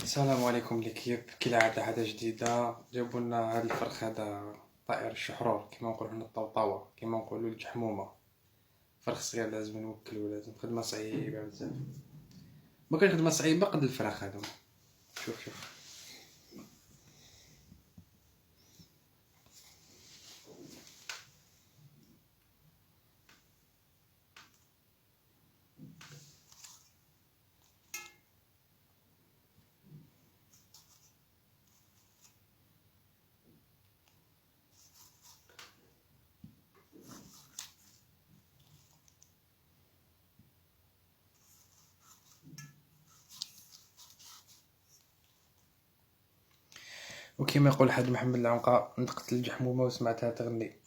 السلام عليكم ليكيب. كالعادة حاجة جديدة جابوا لنا هذا الفرخ، هذا طائر الشحرور كما نقولوا حنا، الطوطاوة كما نقولوا الجحمومة. فرخ صغير لازم نوكلو، لازم خدمة صعيبة بزاف. ما كاين خدمة صعيبة قد الفراخ هذو. شوف وكما يقول حاج محمد العنقا، نطقت الجحمومة وسمعتها تغني.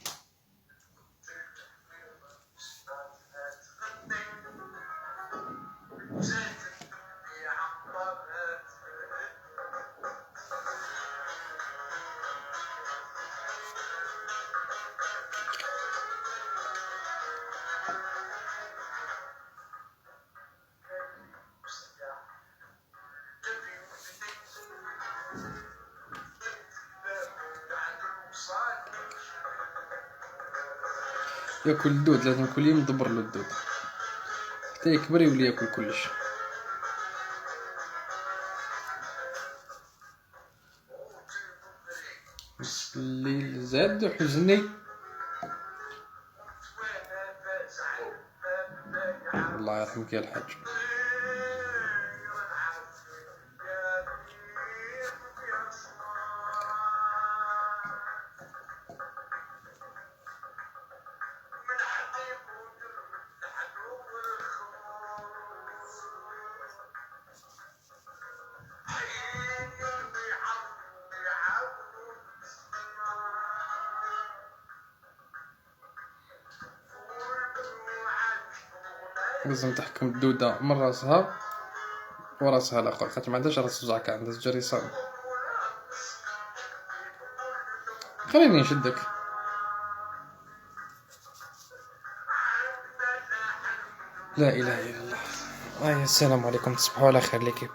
ياكل الدود، لازم كل يوم ندبر له الدود حتى يكبر يولي ياكل كلش. نصف الليل زاد حزني، الله يرحمك يا الحاج. لازم تحكم الدودة من راسها وراسها الاخر، خاطر ما عندهاش راس وزعكا، عندها زجر يسار. خليني نشدك. لا اله الا الله. السلام عليكم، تصبحوا على خير ليكيب.